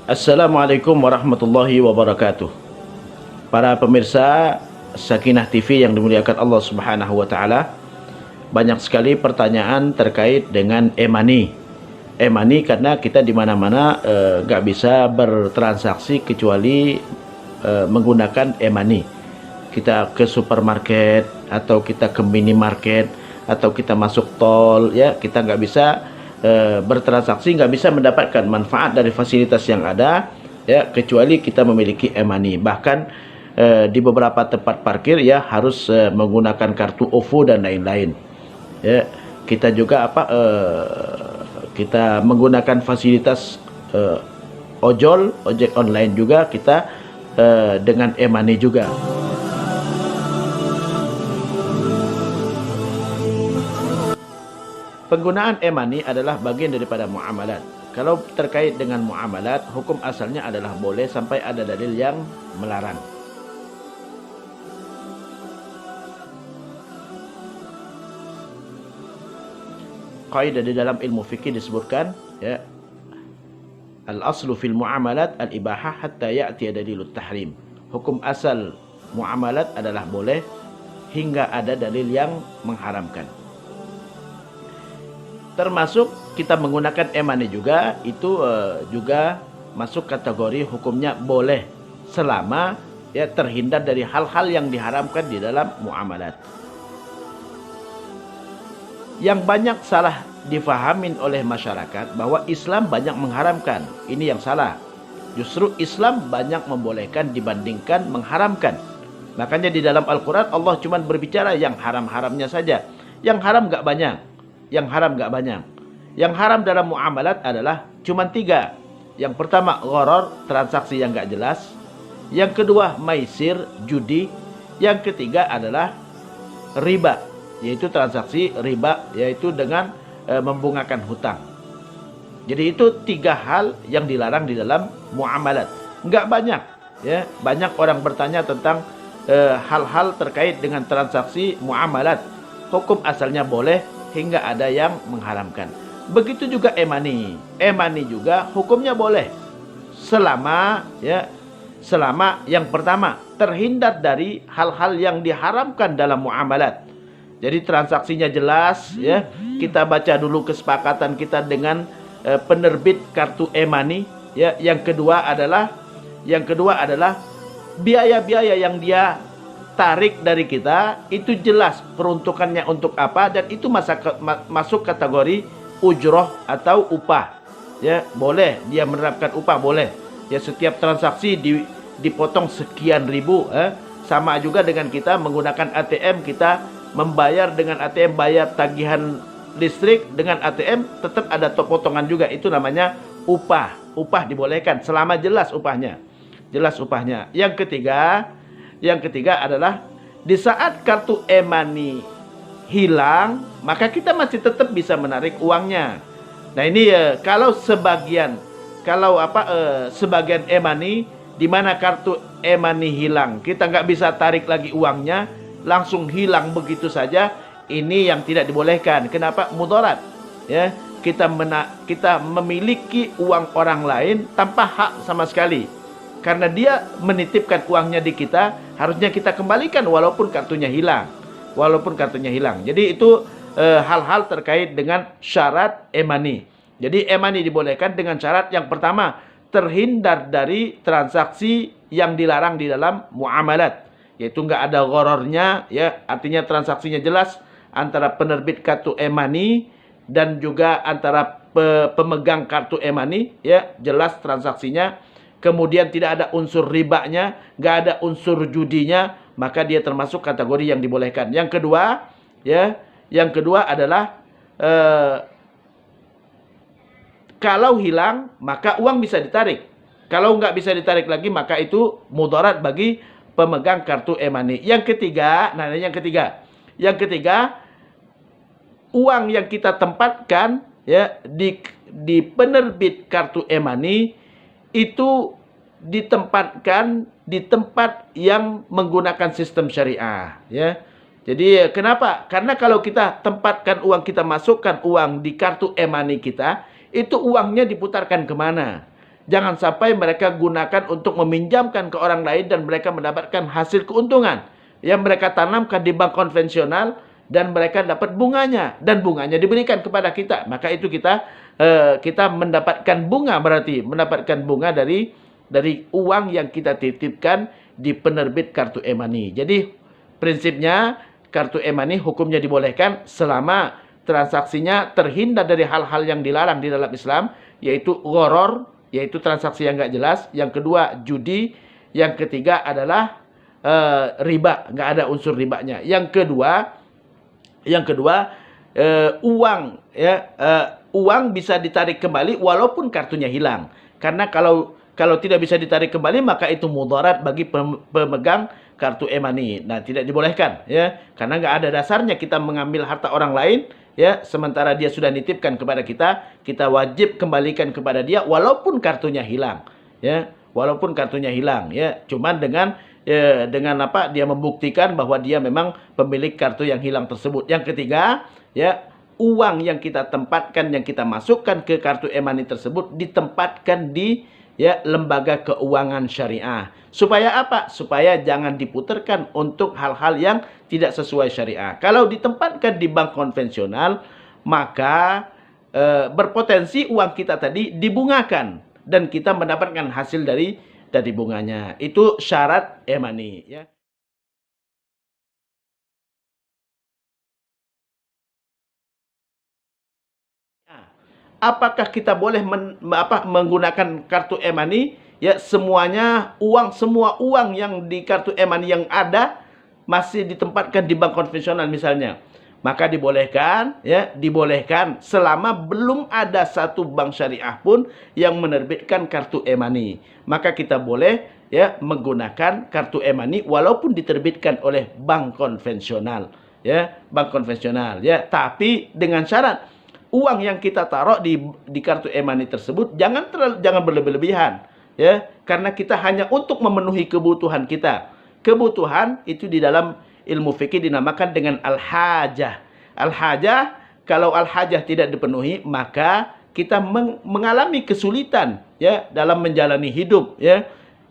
Assalamualaikum warahmatullahi wabarakatuh. Para pemirsa Sakinah TV yang dimuliakan Allah Subhanahu wa taala, banyak sekali pertanyaan terkait dengan e-money. E-money karena kita di mana-mana nggak bisa bertransaksi kecuali menggunakan e-money. Kita ke supermarket atau kita ke minimarket atau kita masuk tol, ya kita nggak bisa bertransaksi, nggak bisa mendapatkan manfaat dari fasilitas yang ada, ya kecuali kita memiliki e-money. Bahkan di beberapa tempat parkir ya harus menggunakan kartu OVO dan lain-lain. Ya kita juga kita menggunakan fasilitas ojek online juga kita dengan e-money juga. Penggunaan e-money adalah bagian daripada muamalat. Kalau terkait dengan muamalat, hukum asalnya adalah boleh sampai ada dalil yang melarang. Kaidah di dalam ilmu fikih disebutkan, ya, al-aslu fil muamalat al-ibahah hatta ya'ti dalilut tahrim. Hukum asal muamalat adalah boleh hingga ada dalil yang mengharamkan. Termasuk kita menggunakan e-money juga, itu juga masuk kategori hukumnya boleh selama ya terhindar dari hal-hal yang diharamkan di dalam muamalat. Yang banyak salah difahamin oleh masyarakat bahwa Islam banyak mengharamkan. Ini yang salah. Justru Islam banyak membolehkan dibandingkan mengharamkan. Makanya di dalam Al-Quran Allah cuma berbicara yang haram-haramnya saja. Yang haram gak banyak. Yang haram gak banyak. Yang haram dalam muamalat adalah cuma 3. Yang pertama gharar, transaksi yang gak jelas. Yang kedua maisir, judi. Yang ketiga adalah riba, yaitu transaksi riba, yaitu dengan membungakan hutang. Jadi itu 3 hal yang dilarang di dalam muamalat. Nggak banyak, ya. Banyak orang bertanya tentang hal-hal terkait dengan transaksi muamalat. Hukum asalnya boleh hingga ada yang mengharamkan. Begitu juga e-money. E-money juga hukumnya boleh selama yang pertama terhindar dari hal-hal yang diharamkan dalam muamalat. Jadi transaksinya jelas, ya. Kita baca dulu kesepakatan kita dengan penerbit kartu e-money, ya. Yang kedua adalah biaya-biaya yang dia tarik dari kita itu jelas peruntukannya untuk apa, dan itu masuk kategori ujroh atau upah. Ya, boleh dia menerapkan upah, boleh. Ya, setiap transaksi dipotong sekian ribu, sama juga dengan kita menggunakan ATM, kita membayar dengan ATM, bayar tagihan listrik dengan ATM, tetap ada potongan juga. Itu namanya upah. Upah dibolehkan selama jelas upahnya. Jelas upahnya. Yang ketiga adalah di saat kartu e-money hilang, maka kita masih tetap bisa menarik uangnya. Nah ini kalau sebagian e-money di mana kartu e-money hilang, kita nggak bisa tarik lagi uangnya, langsung hilang begitu saja. Ini yang tidak dibolehkan. Kenapa? Mudarat. Ya, kita memiliki uang orang lain tanpa hak sama sekali. Karena dia menitipkan uangnya di kita, harusnya kita kembalikan walaupun kartunya hilang. Jadi itu hal-hal terkait dengan syarat e-money. Jadi e-money dibolehkan dengan syarat yang pertama, terhindar dari transaksi yang dilarang di dalam muamalat, yaitu nggak ada gharornya, ya, artinya transaksinya jelas antara penerbit kartu e-money dan juga antara pemegang kartu e-money, ya, jelas transaksinya. Kemudian tidak ada unsur ribanya, nggak ada unsur judinya, maka dia termasuk kategori yang dibolehkan. Yang kedua adalah kalau hilang maka uang bisa ditarik. Kalau nggak bisa ditarik lagi maka itu mudarat bagi pemegang kartu e-money. Yang ketiga, uang yang kita tempatkan, ya, di penerbit kartu e-money itu ditempatkan di tempat yang menggunakan sistem syariah, ya. Jadi kenapa? Karena kalau kita tempatkan uang, kita masukkan uang di kartu e-money kita, itu uangnya diputarkan kemana? Jangan sampai mereka gunakan untuk meminjamkan ke orang lain dan mereka mendapatkan hasil keuntungan yang mereka tanamkan di bank konvensional dan mereka dapat bunganya dan bunganya diberikan kepada kita. Maka itu kita mendapatkan bunga, berarti mendapatkan bunga dari uang yang kita titipkan di penerbit kartu e-money. Jadi prinsipnya kartu e-money hukumnya dibolehkan selama transaksinya terhindar dari hal-hal yang dilarang di dalam Islam, yaitu gharar, yaitu transaksi yang nggak jelas. Yang kedua judi. Yang ketiga adalah riba, nggak ada unsur ribanya. Yang kedua uang, ya, uang bisa ditarik kembali walaupun kartunya hilang. Karena kalau tidak bisa ditarik kembali maka itu mudarat bagi pemegang kartu e-money. Nah, tidak dibolehkan, ya, karena nggak ada dasarnya kita mengambil harta orang lain, ya, sementara dia sudah nitipkan kepada kita wajib kembalikan kepada dia walaupun kartunya hilang, ya, walaupun kartunya hilang, ya, cuman dengan apa, dia membuktikan bahwa dia memang pemilik kartu yang hilang tersebut. Yang ketiga, ya, uang yang kita tempatkan, yang kita masukkan ke kartu e-money tersebut ditempatkan di, ya, lembaga keuangan syariah. Supaya apa? Supaya jangan diputarkan untuk hal-hal yang tidak sesuai syariah. Kalau ditempatkan di bank konvensional, maka berpotensi uang kita tadi dibungakan dan kita mendapatkan hasil dari bunganya. Itu syarat e-money, ya. Apakah kita boleh menggunakan kartu e-money? Ya, semua uang yang di kartu e-money yang ada masih ditempatkan di bank konvensional misalnya. Maka dibolehkan, ya, dibolehkan selama belum ada satu bank syariah pun yang menerbitkan kartu e-money. Maka kita boleh, ya, menggunakan kartu e-money walaupun diterbitkan oleh bank konvensional, ya, bank konvensional, ya, tapi dengan syarat uang yang kita taruh di kartu e-money tersebut jangan berlebih-lebihan, ya, karena kita hanya untuk memenuhi kebutuhan kita. Kebutuhan itu di dalam ilmu fikih dinamakan dengan al-hajah. Al-hajah, kalau al-hajah tidak dipenuhi, maka kita mengalami kesulitan, ya, dalam menjalani hidup, ya.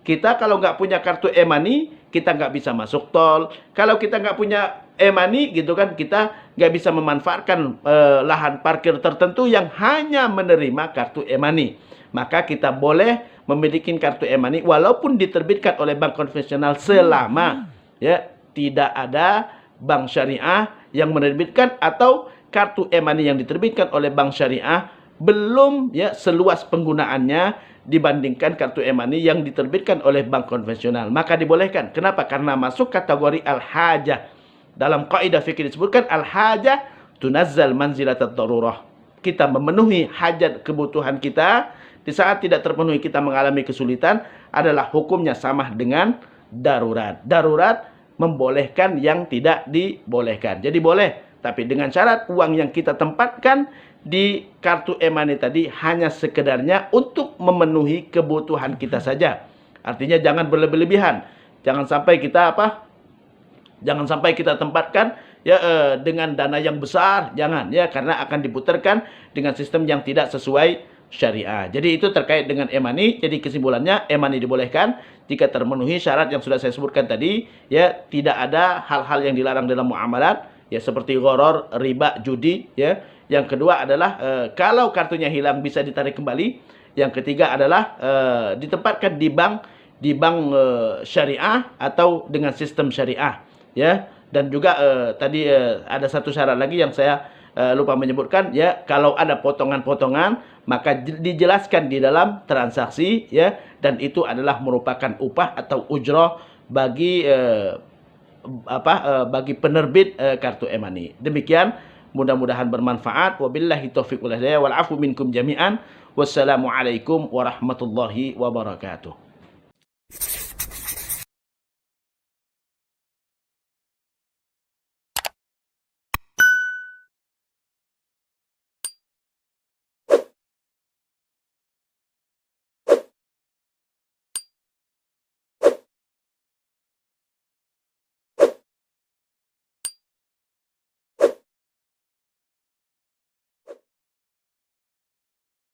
Kita kalau nggak punya kartu e-money, kita nggak bisa masuk tol. Kalau kita nggak punya e-money, gitu kan, kita nggak bisa memanfaatkan lahan parkir tertentu yang hanya menerima kartu e-money. Maka kita boleh memiliki kartu e-money walaupun diterbitkan oleh bank konvensional selama, ya, tidak ada bank syariah yang menerbitkan atau kartu e-money yang diterbitkan oleh bank syariah belum, ya, seluas penggunaannya dibandingkan kartu e-money yang diterbitkan oleh bank konvensional. Maka dibolehkan. Kenapa? Karena masuk kategori al-hajah. Dalam kaidah fikih disebutkan al-hajah tunazzal manzilatat darurah. Kita memenuhi hajat kebutuhan kita. Di saat tidak terpenuhi kita mengalami kesulitan, adalah hukumnya sama dengan darurat. Darurat membolehkan yang tidak dibolehkan. Jadi boleh, tapi dengan syarat uang yang kita tempatkan di kartu e-money tadi hanya sekedarnya untuk memenuhi kebutuhan kita saja. Artinya jangan berlebih-lebihan. Jangan sampai kita tempatkan, ya, dengan dana yang besar, jangan, ya, karena akan diputarkan dengan sistem yang tidak sesuai syariah. Jadi itu terkait dengan e-money. Jadi kesimpulannya e-money dibolehkan jika termenuhi syarat yang sudah saya sebutkan tadi, ya, tidak ada hal-hal yang dilarang dalam muamalat, ya, seperti gharar, riba, judi, ya. Yang kedua adalah kalau kartunya hilang bisa ditarik kembali. Yang ketiga adalah ditempatkan di bank syariah atau dengan sistem syariah, ya. Dan juga tadi ada satu syarat lagi yang saya lupa menyebutkan, ya, kalau ada potongan-potongan maka dijelaskan di dalam transaksi, ya, dan itu adalah merupakan upah atau ujrah bagi bagi penerbit kartu e-money. Demikian, mudah-mudahan bermanfaat. Wabillahi taufiq wal hidayah wal afu minkum jami'an. Wassalamualaikum warahmatullahi wabarakatuh.